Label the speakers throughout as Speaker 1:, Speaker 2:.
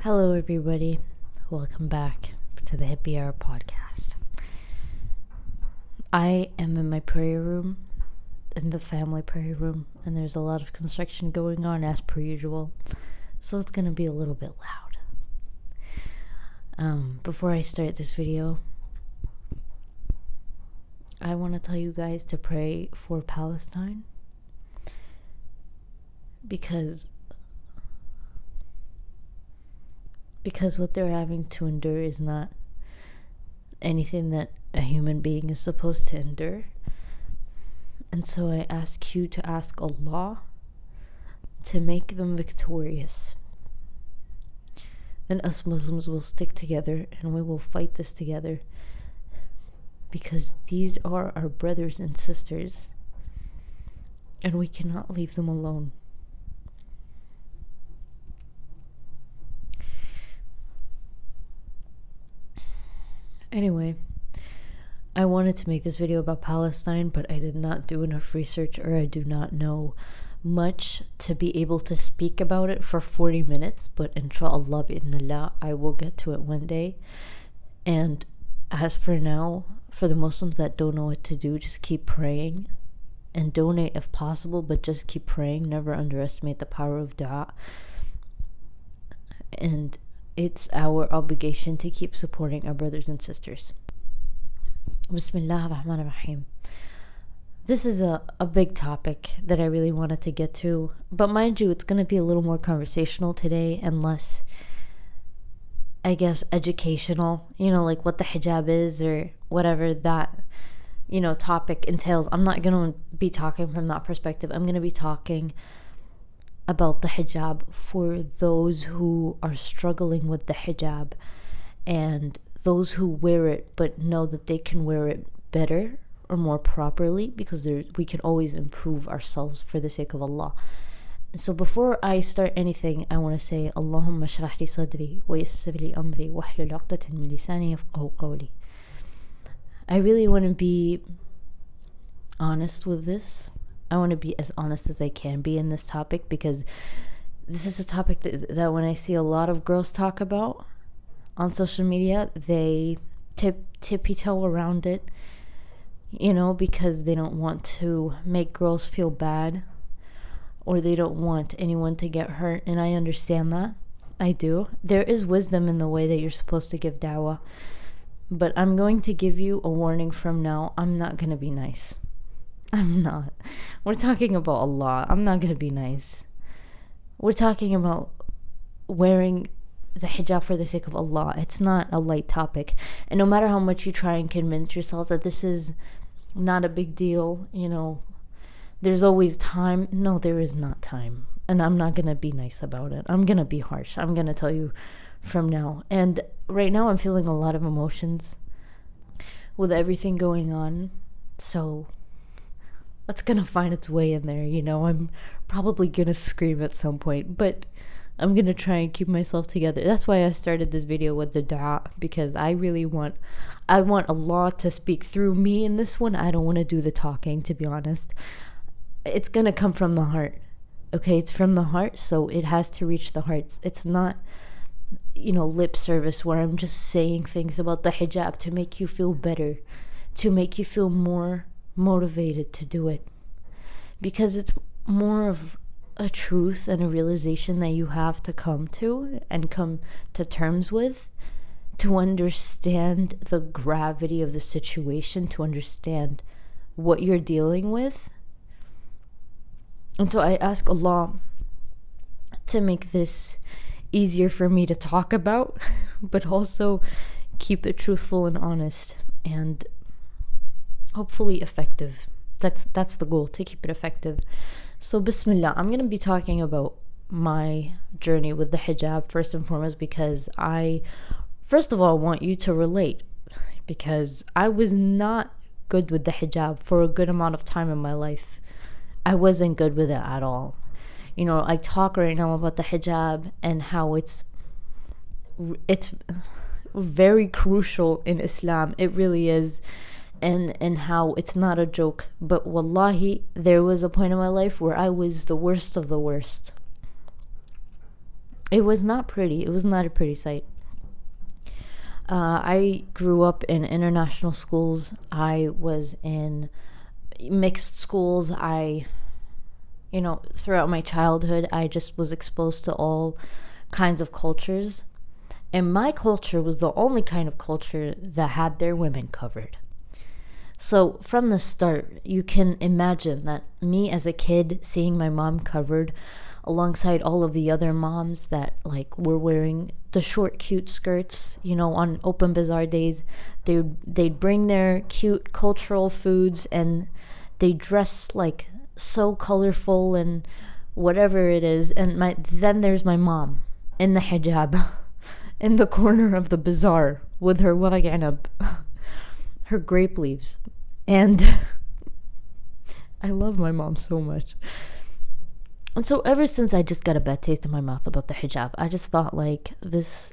Speaker 1: Hello, everybody. Welcome back to the Hippiearab Podcast. I am in my prayer room, in the family prayer room, and there's a lot of construction going on as per usual, so it's going to be a little bit loud. Before I start this video, I want to tell you guys to pray for Palestine because what they're having to endure is not anything that a human being is supposed to endure. And so I ask you to ask Allah to make them victorious. Then us Muslims will stick together and we will fight this together, because these are our brothers and sisters and we cannot leave them alone. Anyway, I wanted to make this video about Palestine, but I did not do enough research, or I do not know much to be able to speak about it for 40 minutes, but inshallah bi'idhnillah, I will get to it one day. And as for now, for the Muslims that don't know what to do, just keep praying and donate if possible, but just keep praying. Never underestimate the power of dua. And it's our obligation to keep supporting our brothers and sisters. Bismillah ar-Rahman ar-Rahim. This is a big topic that I really wanted to get to, but mind you, it's going to be a little more conversational today and less, I guess, educational, like what the hijab is or whatever that, topic entails. I'm not going to be talking from that perspective. I'm going to be talking about the hijab for those who are struggling with the hijab and those who wear it but know that they can wear it better or more properly, because we can always improve ourselves for the sake of Allah. So before I start anything, I want to say Allahumma shrah li sadri wa yassir li amri wahlul 'uqdatan min lisani yafqahu qawli. I really want to be honest with this. I want to be as honest as I can be in this topic, because this is a topic that when I see a lot of girls talk about on social media, they tippy-toe around it, because they don't want to make girls feel bad, or they don't want anyone to get hurt. And I understand that. I do. There is wisdom in the way that you're supposed to give dawah, but I'm going to give you a warning from now. I'm not going to be nice. I'm not. We're talking about Allah. I'm not going to be nice. We're talking about wearing the hijab for the sake of Allah. It's not a light topic. And no matter how much you try and convince yourself that this is not a big deal, there's always time. No, there is not time. And I'm not going to be nice about it. I'm going to be harsh. I'm going to tell you from now. And right now I'm feeling a lot of emotions with everything going on. So that's gonna find its way in there. I'm probably gonna scream at some point, but I'm gonna try and keep myself together. That's why I started this video with the dua, because I want Allah to speak through me in this one. I don't want to do the talking, to be honest. It's gonna come from the heart. Okay, it's from the heart, so it has to reach the hearts. It's not lip service where I'm just saying things about the hijab to make you feel better, to make you feel more motivated to do it, because it's more of a truth and a realization that you have to come to terms with, to understand the gravity of the situation, to understand what you're dealing with. And so I ask Allah to make this easier for me to talk about, but also keep it truthful and honest, and hopefully effective. That's the goal, to keep it effective. So bismillah, I'm going to be talking about my journey with the hijab first and foremost, because I first of all want you to relate, because I was not good with the hijab for a good amount of time in my life. I wasn't good with it at all. I talk right now about the hijab and how it's very crucial in Islam. It really is. And how it's not a joke. But wallahi, there was a point in my life where I was the worst of the worst. It was not pretty. It was not a pretty sight. I grew up in international schools. I was in mixed schools. Throughout my childhood, I just was exposed to all kinds of cultures. And my culture was the only kind of culture that had their women covered. So from the start, you can imagine that me as a kid seeing my mom covered alongside all of the other moms that like were wearing the short cute skirts, on open bazaar days. They'd bring their cute cultural foods and they dress like so colorful and whatever it is. And then there's my mom in the hijab in the corner of the bazaar with her waraq anab, her grape leaves. And I love my mom so much. And so ever since I just got a bad taste in my mouth about the hijab, I just thought like this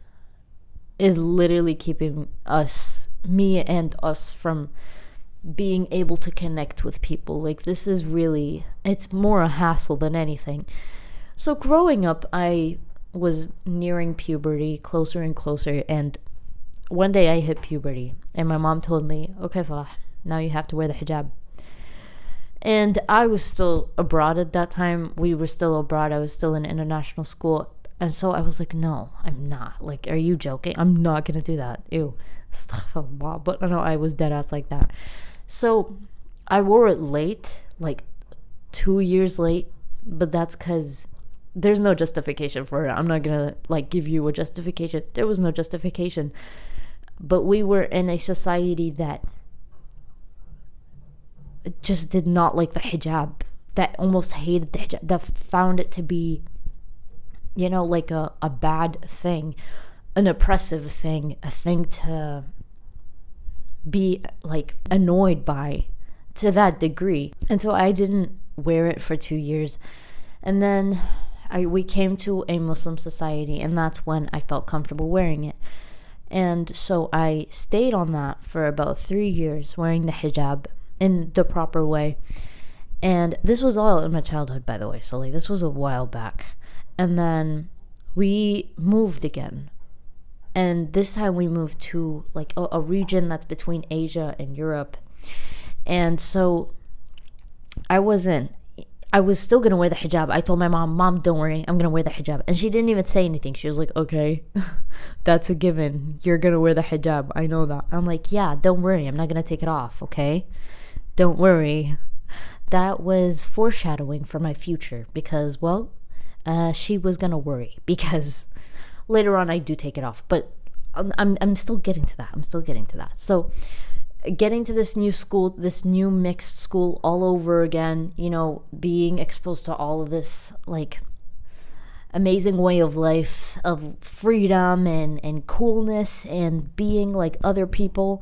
Speaker 1: is literally keeping me and us from being able to connect with people. Like this is really, it's more a hassle than anything. So growing up, I was nearing puberty closer and closer, and one day I hit puberty and my mom told me, okay, Farah, now you have to wear the hijab. And I was still abroad at that time. We were still abroad. I was still in international school. And so I was like, no, I'm not. Like, are you joking? I'm not going to do that. Ew. Astaghfirullah. But no, I was dead ass like that. So I wore it late, like 2 years late. But that's because there's no justification for it. I'm not going to like give you a justification. There was no justification. But we were in a society that just did not like the hijab, that almost hated the hijab, that found it to be, like a bad thing, an oppressive thing, a thing to be like annoyed by to that degree. And so I didn't wear it for 2 years. And then we came to a Muslim society, and that's when I felt comfortable wearing it. And so I stayed on that for about 3 years, wearing the hijab in the proper way. And this was all in my childhood, by the way, so like this was a while back. And then we moved again, and this time we moved to like a region that's between Asia and Europe. And so I was still gonna wear the hijab. I told my mom, don't worry, I'm gonna wear the hijab. And she didn't even say anything. She was like, okay, that's a given, you're gonna wear the hijab, I know that. I'm like, yeah, don't worry, I'm not gonna take it off, okay? Don't worry. That was foreshadowing for my future because, well, she was gonna worry because later on I do take it off. But I'm still getting to that. So getting to this new school, this new mixed school all over again, being exposed to all of this like amazing way of life, of freedom and coolness and being like other people.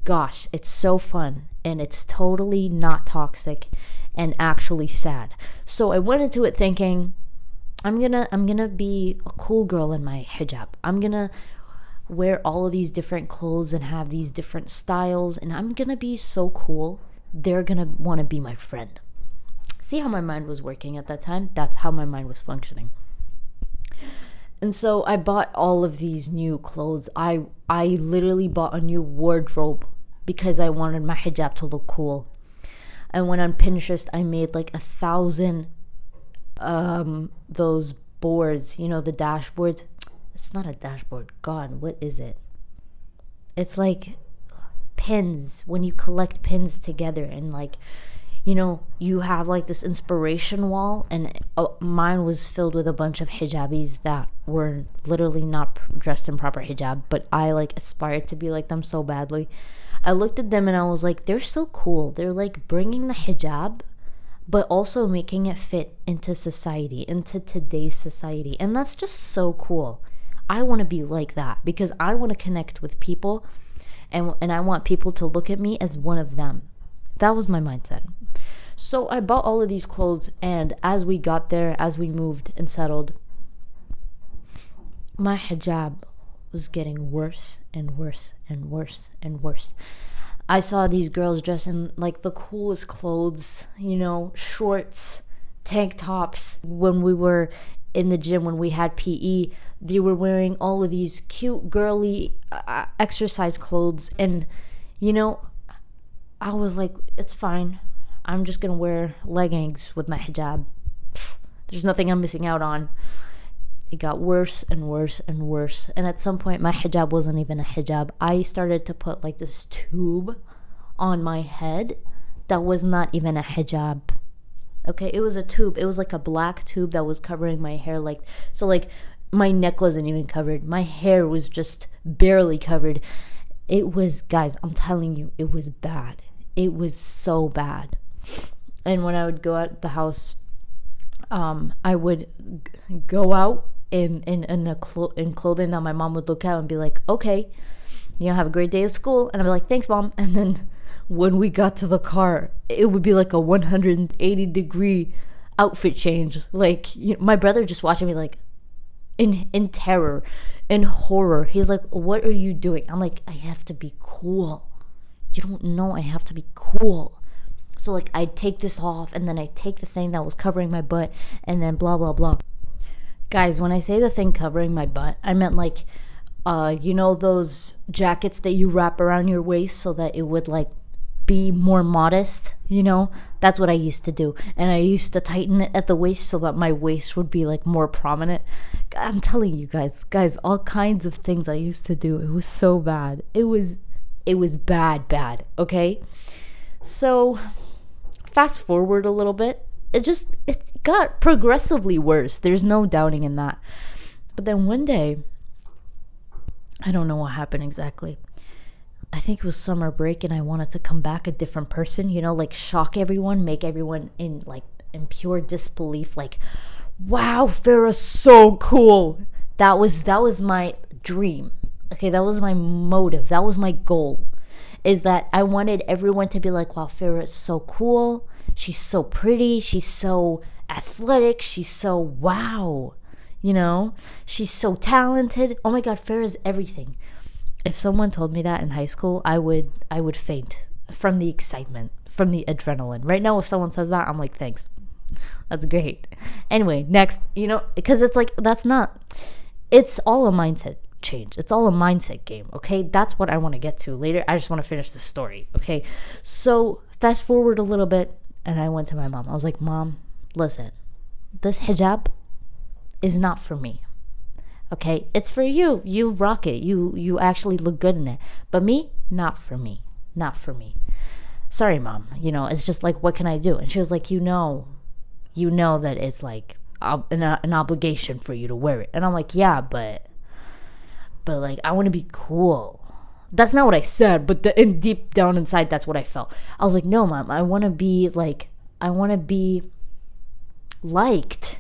Speaker 1: Gosh, it's so fun, and it's totally not toxic and actually sad. So I went into it thinking, I'm gonna be a cool girl in my hijab. I'm gonna wear all of these different clothes and have these different styles, and I'm gonna be so cool. They're gonna want to be my friend. See how my mind was working at that time? That's how my mind was functioning. And so I bought all of these new clothes. I literally bought a new wardrobe because I wanted my hijab to look cool. I went on Pinterest. I made like 1,000 those boards, the dashboards. It's not a dashboard. God, what is it? It's like pins, when you collect pins together, and like, you have like this inspiration wall, and mine was filled with a bunch of hijabis that were literally not dressed in proper hijab, but I like aspired to be like them so badly. I looked at them and I was like, they're so cool. They're like bringing the hijab, but also making it fit into society, into today's society. And that's just so cool. I want to be like that because I want to connect with people, and I want people to look at me as one of them. That was my mindset. So I bought all of these clothes, and as we got there, as we moved and settled, my hijab was getting worse and worse and worse and worse. I saw these girls dressed in like the coolest clothes, shorts, tank tops. When we were in the gym when we had PE, they were wearing all of these cute girly exercise clothes, and you know, I was like, it's fine, I'm just gonna wear leggings with my hijab. There's nothing I'm missing out on. It got worse and worse and worse, and at some point my hijab wasn't even a hijab. I started to put like this tube on my head that was not even a hijab. Okay, it was a tube. It was like a black tube that was covering my hair, like, so like my neck wasn't even covered. My hair was just barely covered. It was, guys, I'm telling you, it was bad. It was so bad. And when I would go out the house, I would go out in clothing that my mom would look at and be like, okay, have a great day at school. And I'd be like, thanks, Mom. And then when we got to the car, it would be like a 180-degree outfit change. Like, my brother just watching me like in terror, in horror. He's like, what are you doing? I'm like, I have to be cool. You don't know, I have to be cool. So like, I'd take this off, and then I'd take the thing that was covering my butt, and then blah, blah, blah. Guys, when I say the thing covering my butt, I meant like, those jackets that you wrap around your waist so that it would like be more modest, that's what I used to do. And I used to tighten it at the waist so that my waist would be like more prominent. I'm telling you guys, all kinds of things I used to do. It was so bad. It was bad, okay? So fast forward a little bit, it got progressively worse. There's no doubting in that. But then one day, I don't know what happened exactly. I think it was summer break, and I wanted to come back a different person, like shock everyone, make everyone in pure disbelief, like, wow, Farah's so cool. That was my dream. Okay, that was my motive. That was my goal. Is that I wanted everyone to be like, wow, Farah is so cool. She's so pretty. She's so athletic. She's so wow. She's so talented. Oh my God, Farah's everything. If someone told me that in high school, I would faint from the excitement, from the adrenaline. Right now, if someone says that, I'm like, thanks. That's great. Anyway, next, because it's like, it's all a mindset change. It's all a mindset game, okay? That's what I want to get to later. I just want to finish the story, okay? So fast forward a little bit, and I went to my mom. I was like, Mom, listen, this hijab is not for me. Okay, it's for you. You rock it. You actually look good in it. But me, not for me. Not for me. Sorry, Mom. It's just like, what can I do? And she was like, you know that it's like an obligation for you to wear it. And I'm like, yeah, but like, I want to be cool. That's not what I said, but deep down inside, that's what I felt. I was like, no, Mom, I want to be liked.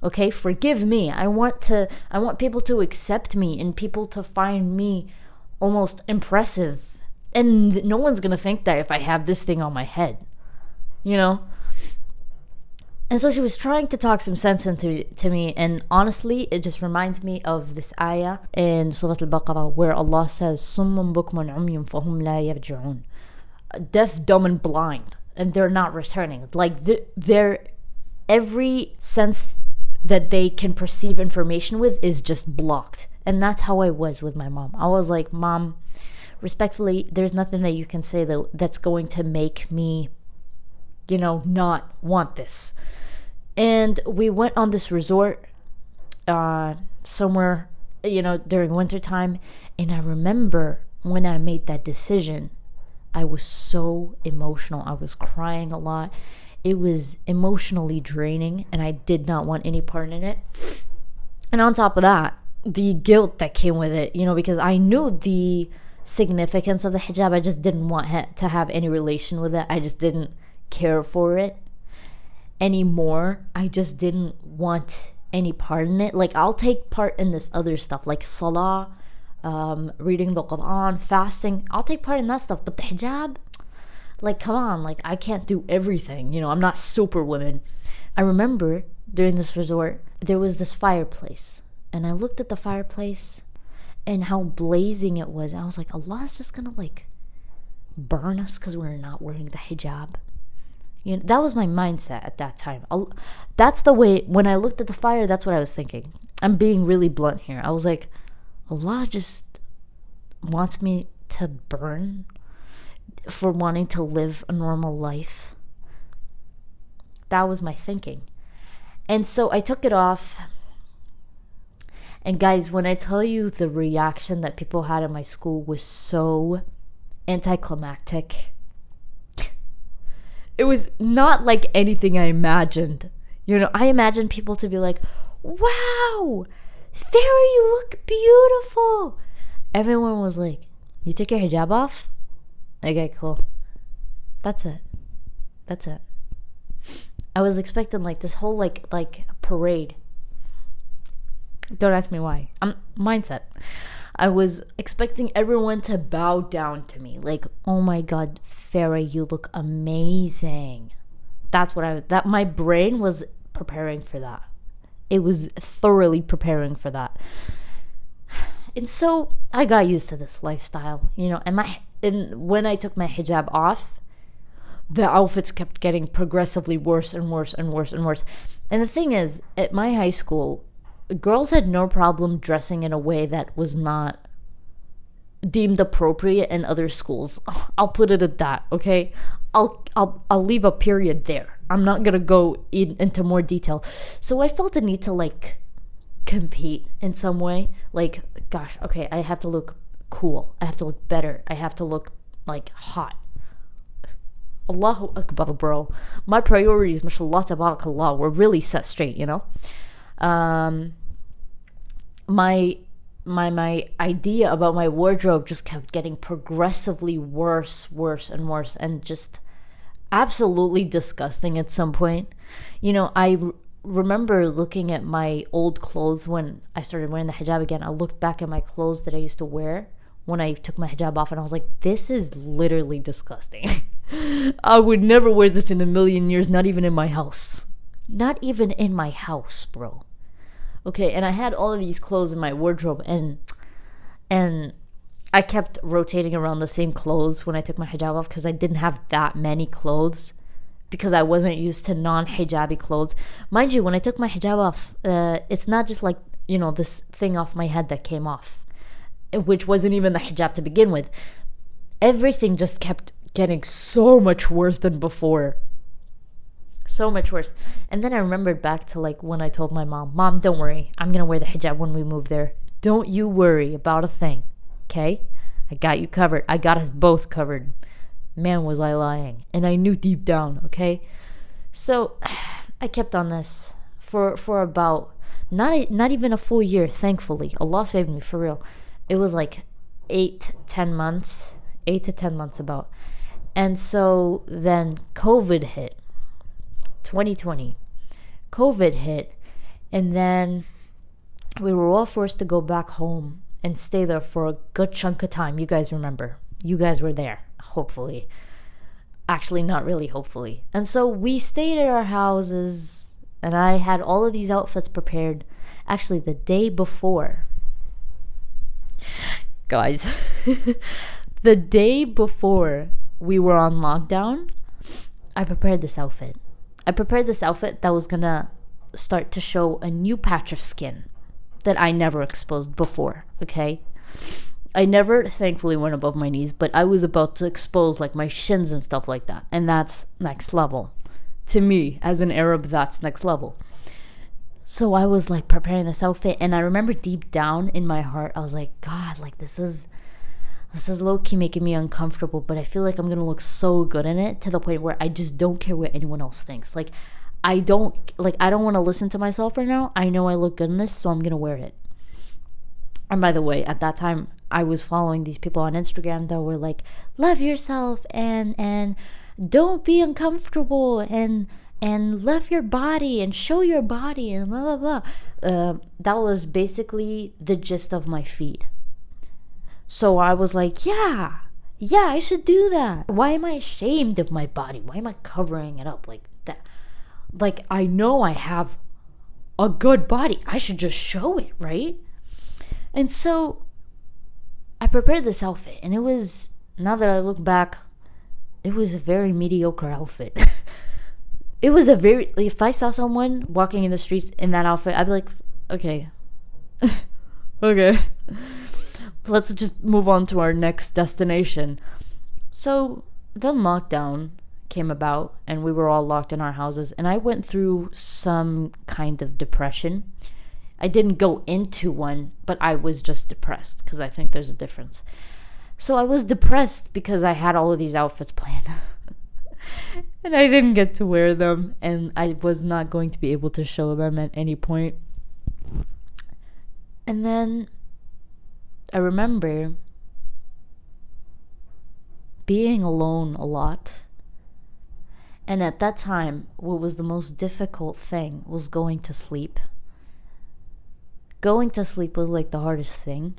Speaker 1: Okay, forgive me. I want people to accept me and people to find me almost impressive. And no one's going to think that if I have this thing on my head, And so she was trying to talk some sense to me, and honestly, it just reminds me of this ayah in Surah Al-Baqarah where Allah says, "Summun bukmun umyun fahum la yarji'un." Deaf, dumb, and blind, and they're not returning. Like, they're every sense that they can perceive information with is just blocked. And that's how I was with my mom. I was like, Mom, respectfully, there's nothing that you can say that's going to make me, not want this. And we went on this resort somewhere, during wintertime. And I remember when I made that decision, I was so emotional. I was crying a lot. It was emotionally draining, and I did not want any part in it. And on top of that, the guilt that came with it, because I knew the significance of the hijab. I just didn't want to have any relation with it. I just didn't care for it anymore. I just didn't want any part in it. Like, I'll take part in this other stuff, like salah, reading the Quran, fasting. I'll take part in that stuff. But the hijab, like, come on, like, I can't do everything. I'm not Superwoman. I remember during this resort, there was this fireplace. And I looked at the fireplace and how blazing it was. And I was like, Allah's just gonna, like, burn us because we're not wearing the hijab. That was my mindset at that time. That's the way, when I looked at the fire, that's what I was thinking. I'm being really blunt here. I was like, Allah just wants me to burn for wanting to live a normal life. That was my thinking. And so I took it off. And guys, when I tell you the reaction that people had in my school was so anticlimactic, it was not like anything I imagined. I imagined people to be like, wow, Farah, you look beautiful. Everyone was like, you took your hijab off? Okay, cool. That's it. I was expecting like this whole like parade. Don't ask me why. Mindset. I was expecting everyone to bow down to me. Like, oh my God, Farah, you look amazing. That's what my brain was preparing for that. It was thoroughly preparing for that. And so I got used to this lifestyle, and when I took my hijab off, the outfits kept getting progressively worse and worse and worse and worse. And the thing is, at my high school, girls had no problem dressing in a way that was not deemed appropriate in other schools. I'll put it at that, okay? I'll leave a period there. I'm not gonna go into more detail. So I felt the need to like compete in some way. Like, gosh, okay, I have to look cool. I have to look better. I have to look like hot. Allahu Akbar, bro. My priorities, mashallah, tabarakallah, were really set straight, my idea about my wardrobe just kept getting progressively worse and worse, and just absolutely disgusting at some point. I remember looking at my old clothes when I started wearing the hijab again. I looked back at my clothes that I used to wear when I took my hijab off, and I was like, this is literally disgusting. I would never wear this in a million years, not even in my house. Not even in my house, bro. Okay, and I had all of these clothes in my wardrobe, and I kept rotating around the same clothes when I took my hijab off because I didn't have that many clothes, because I wasn't used to non-hijabi clothes. Mind you, when I took my hijab off, it's not just like, this thing off my head that came off, which wasn't even the hijab to begin with. Everything just kept getting so much worse than before. So much worse. And then I remembered back to like when I told my mom, don't worry, I'm gonna wear the hijab when we move there. Don't you worry about a thing, okay? I got you covered. I got us both covered. Man, was I lying. And I knew deep down, okay? So I kept on this for about not even a full year, thankfully. Allah saved me, for real. It was like 8 to 10 months about. And so then COVID hit. 2020. COVID hit, and then we were all forced to go back home and stay there for a good chunk of time. You guys remember. You guys were there, hopefully. Actually, not really, hopefully. And so we stayed at our houses, and I had all of these outfits prepared actually the day before. Guys, the day before we were on lockdown, I prepared this outfit. That was gonna start to show a new patch of skin that I never exposed before, okay? I never, thankfully, went above my knees, but I was about to expose like my shins and stuff like that. And that's next level. To me, as an Arab, that's next level. So I was like preparing this outfit, and I remember deep down in my heart, I was like, God, like this is low-key making me uncomfortable, but I feel like I'm gonna look so good in it to the point where I just don't care what anyone else thinks. Like I don't want to listen to myself right now. I know I look good in this, so I'm gonna wear it. And by the way, at that time I was following these people on Instagram that were like, love yourself and don't be uncomfortable and love your body and show your body and blah blah blah. That was basically the gist of my feed. So I was like, yeah, I should do that. Why am I ashamed of my body? Why am I covering it up like that? Like, I know I have a good body. I should just show it, right? And so I prepared this outfit, and it was, now that I look back, it was a very mediocre outfit. it was a very, like, if I saw someone walking in the streets in that outfit, I'd be like, okay. Okay. Let's just move on to our next destination. So then lockdown came about and we were all locked in our houses, and I went through some kind of depression. I didn't go into one, but I was just depressed, because I think there's a difference. So I was depressed because I had all of these outfits planned. And I didn't get to wear them, and I was not going to be able to show them at any point. And then I remember being alone a lot. And at that time, what was the most difficult thing was going to sleep. Going to sleep was like the hardest thing.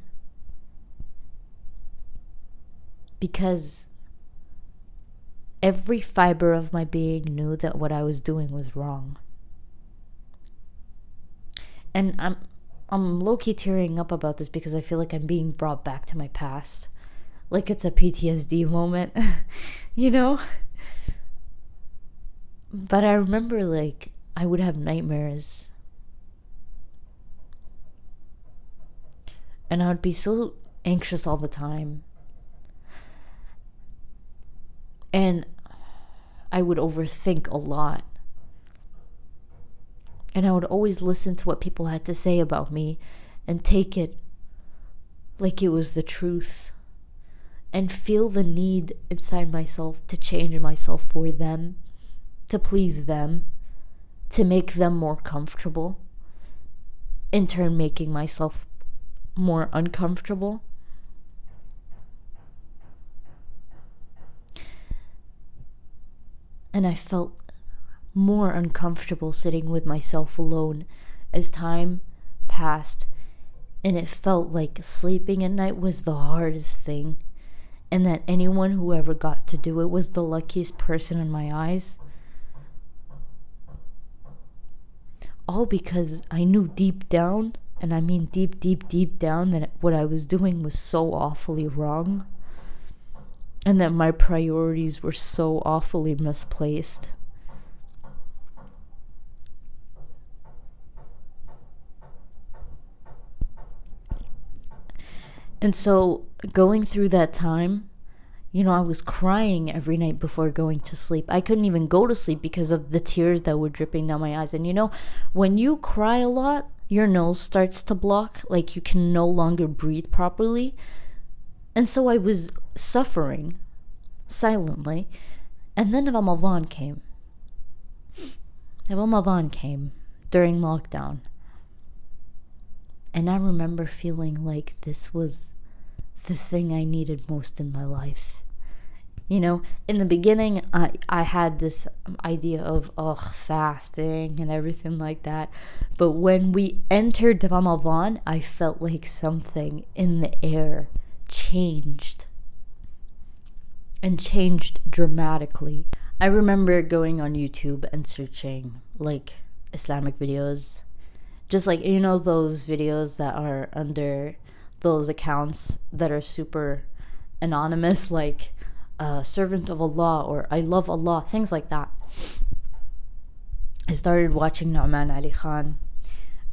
Speaker 1: Because every fiber of my being knew that what I was doing was wrong. And I'm low-key tearing up about this because I feel like I'm being brought back to my past. Like it's a PTSD moment, you know? But I remember, like, I would have nightmares. And I would be so anxious all the time. And I would overthink a lot. And I would always listen to what people had to say about me and take it like it was the truth. And feel the need inside myself to change myself for them, to please them, to make them more comfortable. In turn, making myself more uncomfortable. And I felt more uncomfortable sitting with myself alone as time passed, and it felt like sleeping at night was the hardest thing, and that anyone who ever got to do it was the luckiest person in my eyes. All because I knew deep down, and I mean deep, deep, deep down, that what I was doing was so awfully wrong. And that my priorities were so awfully misplaced. And so, going through that time, I was crying every night before going to sleep. I couldn't even go to sleep because of the tears that were dripping down my eyes. And when you cry a lot, your nose starts to block, like you can no longer breathe properly. And so I was suffering silently. And then Ramadan came. Ramadan came during lockdown. And I remember feeling like this was the thing I needed most in my life. In the beginning, I had this idea of fasting and everything like that. But when we entered Ramadan, I felt like something in the air changed. And changed dramatically. I remember going on YouTube and searching like Islamic videos. Just like, those videos that are under those accounts that are super anonymous, like Servant of Allah or I Love Allah, things like that. I started watching Nu'man Ali Khan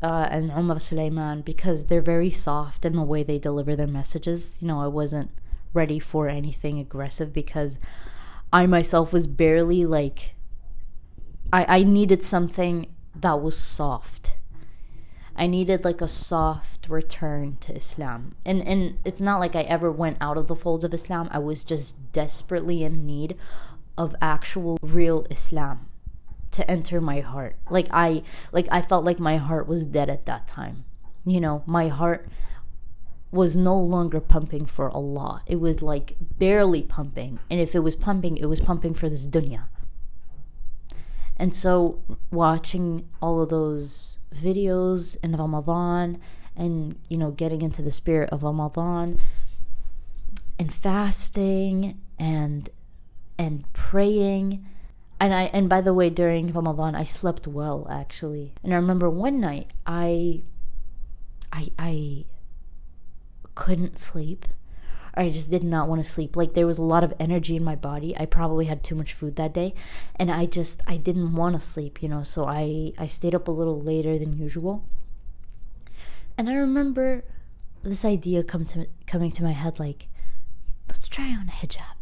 Speaker 1: and Umar Sulaiman because they're very soft in the way they deliver their messages. I wasn't ready for anything aggressive because I myself was barely like, I needed something that was soft. I needed like a soft return to Islam. And it's not like I ever went out of the folds of Islam. I was just desperately in need of actual real Islam to enter my heart. I felt like my heart was dead at that time. My heart was no longer pumping for Allah. It was like barely pumping. And if it was pumping, it was pumping for this dunya. And so watching all of those videos in Ramadan and, getting into the spirit of Ramadan and fasting and praying. And by the way, during Ramadan, I slept well, actually. And I remember one night I couldn't sleep. I just did not want to sleep. Like, there was a lot of energy in my body. I probably had too much food that day, and I didn't want to sleep, so I stayed up a little later than usual. And I remember this idea coming to my head, like, let's try on a hijab.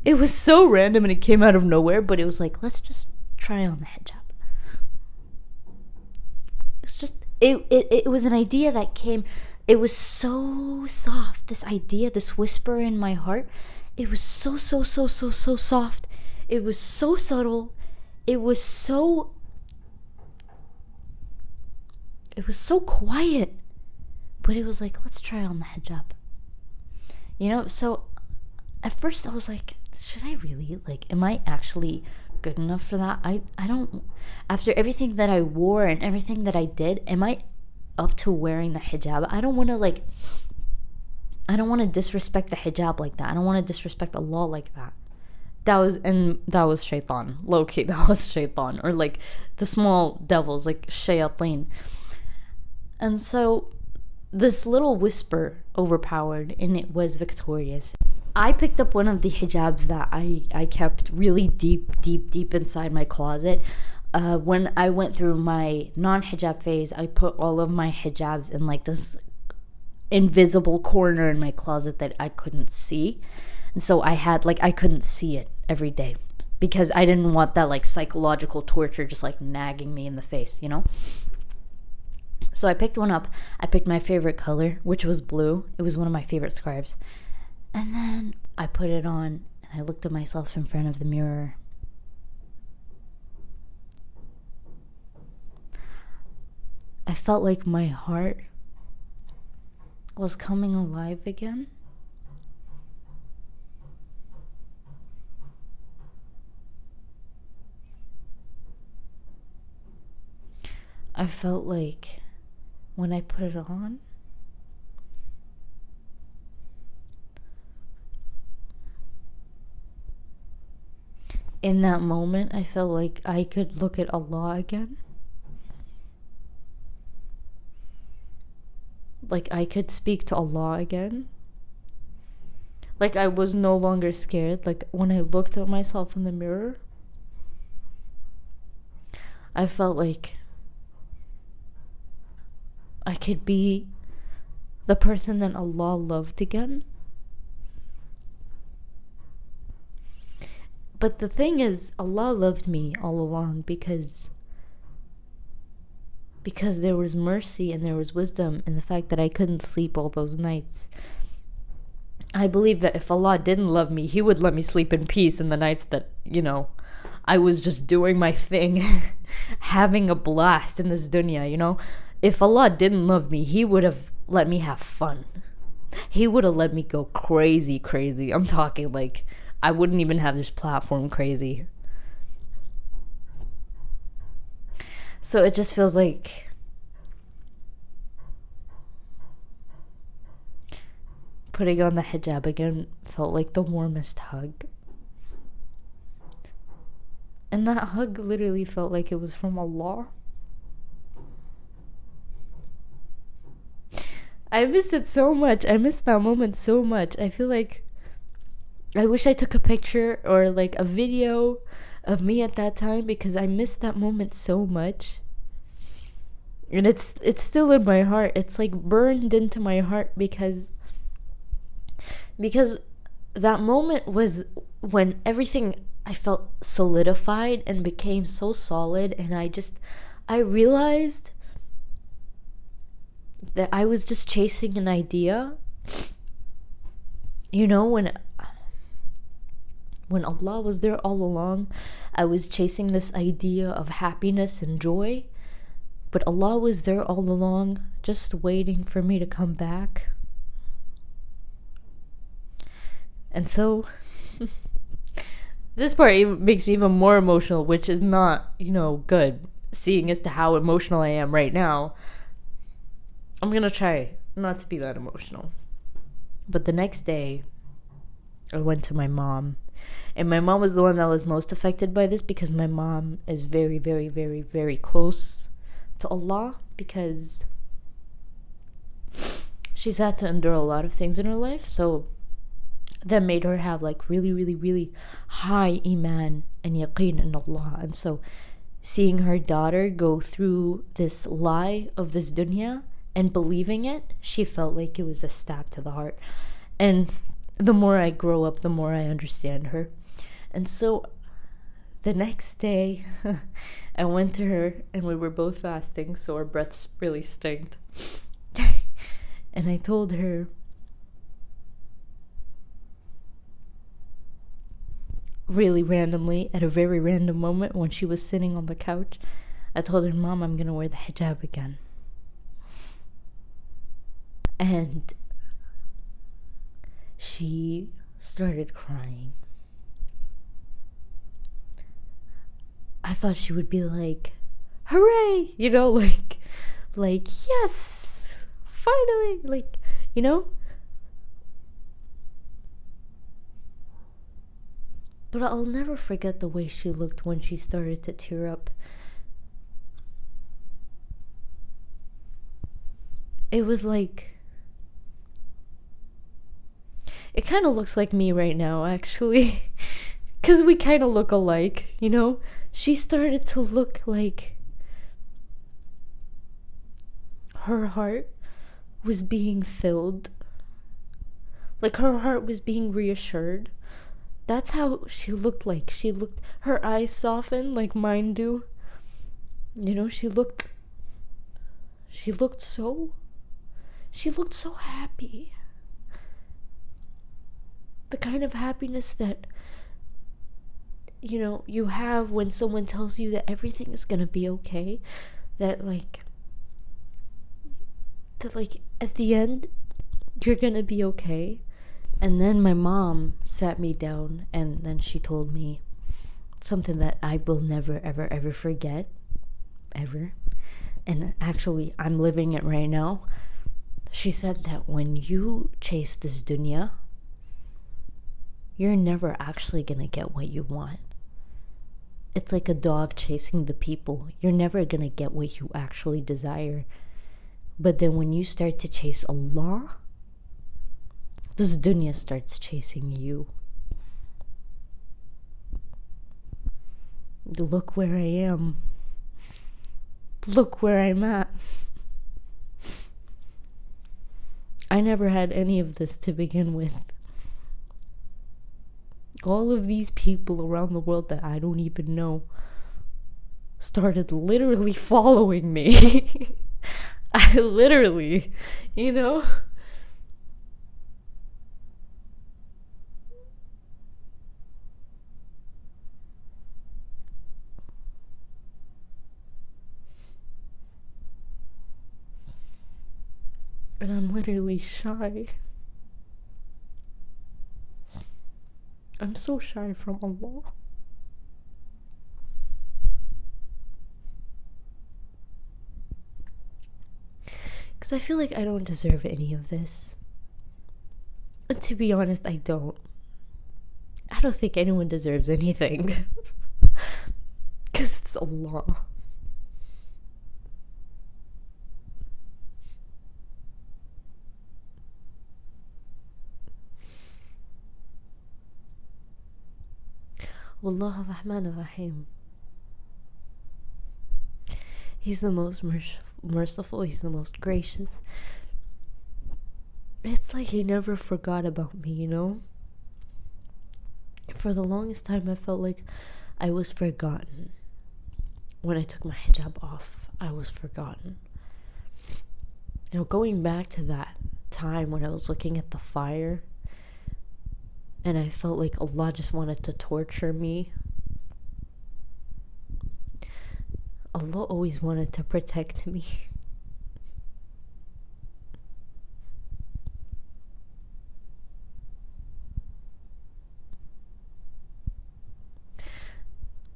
Speaker 1: It was so random and it came out of nowhere, but it was like, let's just try on the hijab. It was an idea that came. It was so soft. This idea, this whisper in my heart, it was so soft. It was so subtle. It was so quiet. But it was like, let's try on the hijab. So at first I was like, should I really? Like, am I actually good enough for that? I don't, after everything that I wore and everything that I did, am I up to wearing the hijab? I don't want to disrespect the hijab like that. I don't want to disrespect Allah like that. That was shaitan. Low-key, that was shaitan. Or like the small devils, like shayateen. And so this little whisper overpowered, and it was victorious. I picked up one of the hijabs that I kept really deep inside my closet. When I went through my non-hijab phase, I put all of my hijabs in like this invisible corner in my closet that I couldn't see. And so I couldn't see it every day because I didn't want that like psychological torture just like nagging me in the face, So I picked one up. I picked my favorite color, which was blue. It was one of my favorite scarves. And then I put it on and I looked at myself in front of the mirror. I felt like my heart was coming alive again. I felt like when I put it on, in that moment, I felt like I could look at Allah again. Like I could speak to Allah again. Like I was no longer scared. Like when I looked at myself in the mirror, I felt like I could be the person that Allah loved again. But the thing is, Allah loved me all along because there was mercy and there was wisdom in the fact that I couldn't sleep all those nights. I believe that if Allah didn't love me, He would let me sleep in peace in the nights that, I was just doing my thing, having a blast in this dunya, If Allah didn't love me, He would have let me have fun. He would have let me go crazy. I'm talking like, I wouldn't even have this platform crazy. So it just feels like putting on the hijab again felt like the warmest hug. And that hug literally felt like it was from Allah. I miss it so much. I miss that moment so much. I feel like I wish I took a picture or like a video of me at that time because I missed that moment so much. And it's still in my heart. It's like burned into my heart because that moment was when everything I felt solidified and became so solid, and I realized that I was just chasing an idea. When Allah was there all along, I was chasing this idea of happiness and joy. But Allah was there all along, just waiting for me to come back. And so, this part even makes me even more emotional, which is not, good, seeing as to how emotional I am right now. I'm gonna try not to be that emotional. But the next day, I went to my mom. And my mom was the one that was most affected by this because my mom is very, very, very, very close to Allah because she's had to endure a lot of things in her life, so that made her have like really, really, really high iman and yaqeen in Allah. And so seeing her daughter go through this lie of this dunya and believing it, she felt like it was a stab to the heart. And the more I grow up, the more I understand her. And so the next day, I went to her and we were both fasting, so our breaths really stinked. And I told her, really randomly, at a very random moment when she was sitting on the couch, I told her, Mom, I'm gonna wear the hijab again. And she started crying. I thought she would be like, hooray, like yes, finally, But I'll never forget the way she looked when she started to tear up. It was like, it kind of looks like me right now, actually. Because we kind of look alike, She started to look like her heart was being filled. Like her heart was being reassured. That's how she looked like. Her eyes softened like mine do. She looked so happy. The kind of happiness that, you have when someone tells you that everything is gonna be okay. That at the end, you're gonna be okay. And then my mom sat me down and then she told me something that I will never, ever, ever forget. Ever. And actually, I'm living it right now. She said that when you chase this dunya, you're never actually gonna get what you want. It's like a dog chasing the people. You're never gonna get what you actually desire. But then when you start to chase Allah, this dunya starts chasing you. Look where I am. Look where I'm at. I never had any of this to begin with. All of these people around the world that I don't even know started literally following me. I literally, And I'm literally shy. I'm so shy from Allah. Because I feel like I don't deserve any of this. And to be honest, I don't. I don't think anyone deserves anything. Because it's Allah. Wallahu Rahman Rahim. He's the most merciful. He's the most gracious. It's like he never forgot about me, For the longest time, I felt like I was forgotten. When I took my hijab off, I was forgotten. Going back to that time when I was looking at the fire, and I felt like Allah just wanted to torture me. Allah always wanted to protect me.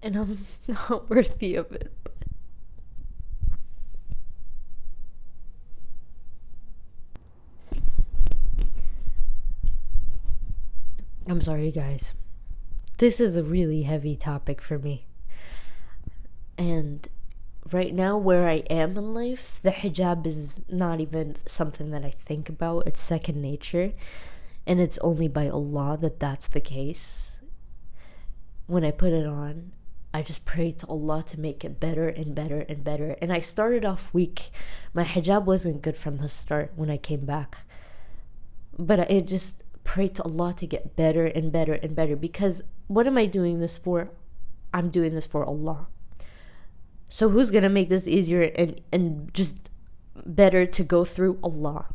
Speaker 1: And I'm not worthy of it. I'm sorry, guys. This is a really heavy topic for me. And right now, where I am in life, the hijab is not even something that I think about. It's second nature. And it's only by Allah that that's the case. When I put it on, I just pray to Allah to make it better and better and better. And I started off weak. My hijab wasn't good from the start when I came back. But I just prayed to Allah to get better and better and better. Because what am I doing this for? I'm doing this for Allah. So who's going to make this easier and just better to go through? Allah.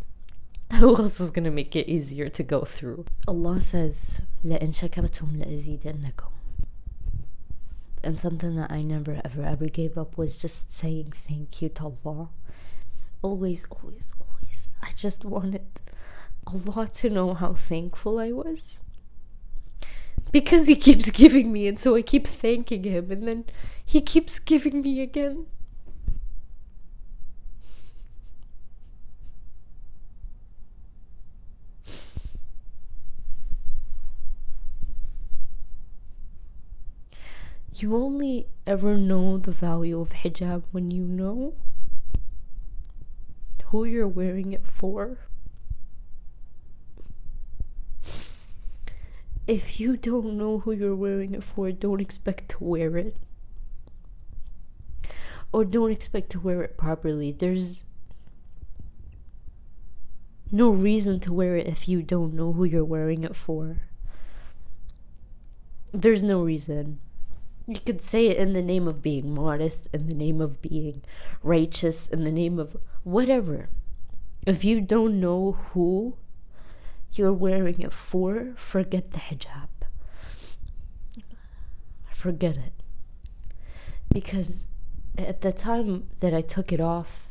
Speaker 1: Who else is going to make it easier to go through? Allah says, لَإِن شَكَرْتُمْ لَأَزِيدَنَّكُمْ. And something that I never ever gave up was just saying thank you to Allah. Always, always, always. I just wanted Allah to know how thankful I was. Because He keeps giving me, and so I keep thanking Him, and then He keeps giving me again. You only ever know the value of hijab when you know who you're wearing it for. If you don't know who you're wearing it for, don't expect to wear it. Or don't expect to wear it properly. There's no reason to wear it if you don't know who you're wearing it for. There's no reason. You could say it in the name of being modest, in the name of being righteous, in the name of whatever. If you don't know who you're wearing it for, forget the hijab. Forget it. Because at the time that I took it off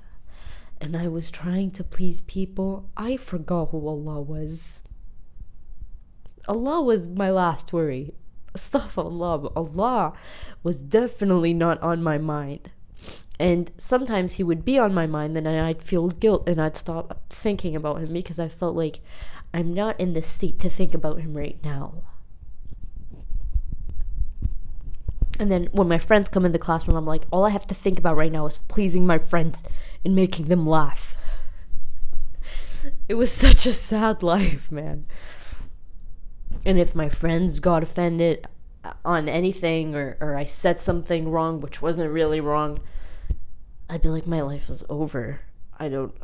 Speaker 1: and I was trying to please people, I forgot who Allah was. Allah was my last worry. Astaghfirullah, Allah was definitely not on my mind. And sometimes He would be on my mind, then I'd feel guilt and I'd stop thinking about Him because I felt like I'm not in the state to think about Him right now. And then when my friends come in the classroom, I'm like, all I have to think about right now is pleasing my friends and making them laugh. It was such a sad life, man. And if my friends got offended on anything or I said something wrong, which wasn't really wrong, I'd be like, my life is over. I don't,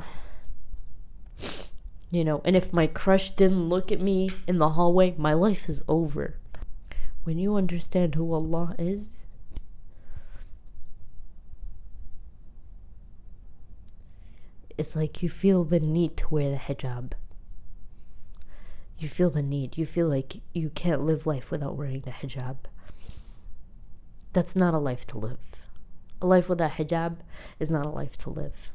Speaker 1: and if my crush didn't look at me in the hallway, my life is over. When you understand who Allah is, it's like you feel the need to wear the hijab. You feel the need. You feel like you can't live life without wearing the hijab. That's not a life to live. A life without hijab is not a life to live.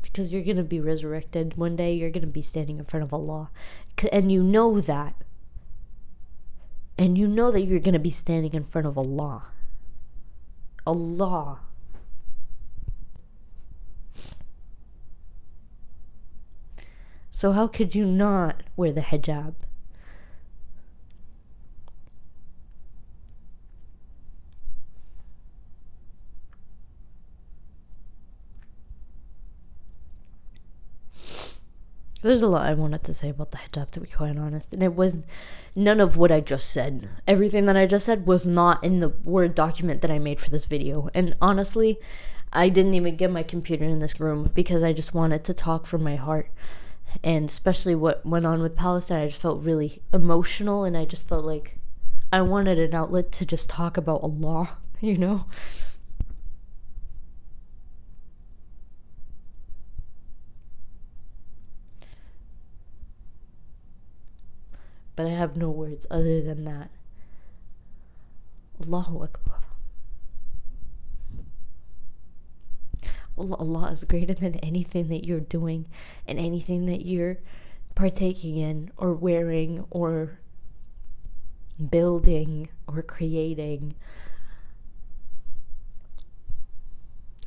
Speaker 1: Because you're going to be resurrected. One day you're going to be standing in front of Allah. And you know that. And you know that you're going to be standing in front of Allah. Allah. So how could you not wear the hijab? There's a lot I wanted to say about the hijab, to be quite honest. And it was none of what I just said. Everything that I just said was not in the Word document that I made for this video. And honestly, I didn't even get my computer in this room because I just wanted to talk from my heart. And especially what went on with Palestine, I just felt really emotional, and I just felt like I wanted an outlet to just talk about Allah, But I have no words other than that. Allahu Akbar. Allah is greater than anything that you're doing and anything that you're partaking in or wearing or building or creating.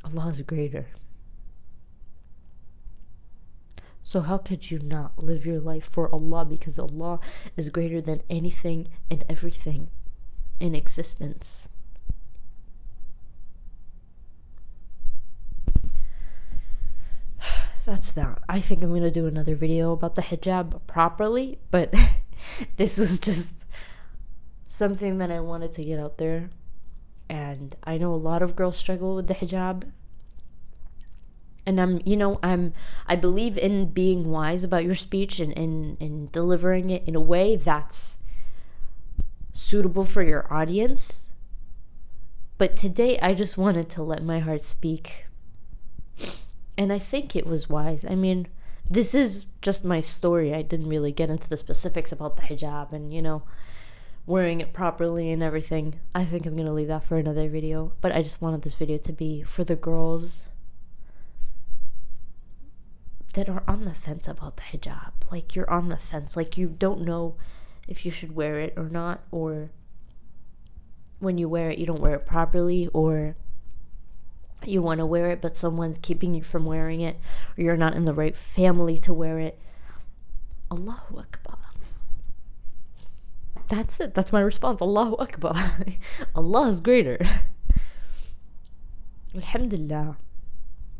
Speaker 1: Allah is greater. So how could you not live your life for Allah? Because Allah is greater than anything and everything in existence. that's that. I think I'm gonna do another video about the hijab properly, but this was just something that I wanted to get out there. And I know a lot of girls struggle with the hijab. And I believe in being wise about your speech and in delivering it in a way that's suitable for your audience. But today I just wanted to let my heart speak. And I think it was wise. I mean, this is just my story. I didn't really get into the specifics about the hijab and, wearing it properly and everything. I think I'm going to leave that for another video. But I just wanted this video to be for the girls that are on the fence about the hijab. Like, you're on the fence. Like, you don't know if you should wear it or not. Or when you wear it, you don't wear it properly. Or you want to wear it, but someone's keeping you from wearing it. Or you're not in the right family to wear it. Allahu Akbar. That's it. That's my response. Allahu Akbar. Allah is greater. Alhamdulillah.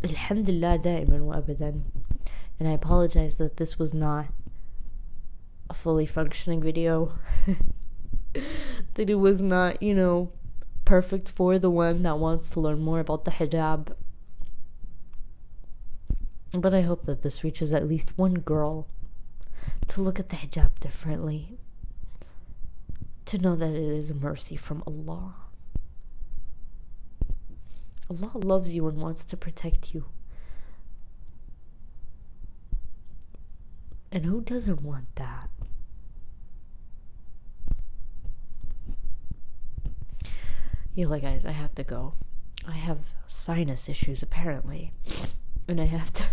Speaker 1: Alhamdulillah daiman wa abadan. And I apologize that this was not a fully functioning video. That it was not, perfect for the one that wants to learn more about the hijab. But I hope that this reaches at least one girl to look at the hijab differently. To know that it is a mercy from Allah. Allah loves you and wants to protect you. And who doesn't want that? Guys, I have to go. I have sinus issues, apparently. And I have to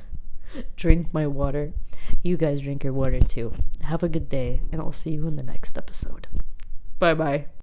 Speaker 1: drink my water. You guys drink your water too. Have a good day, and I'll see you in the next episode. Bye-bye.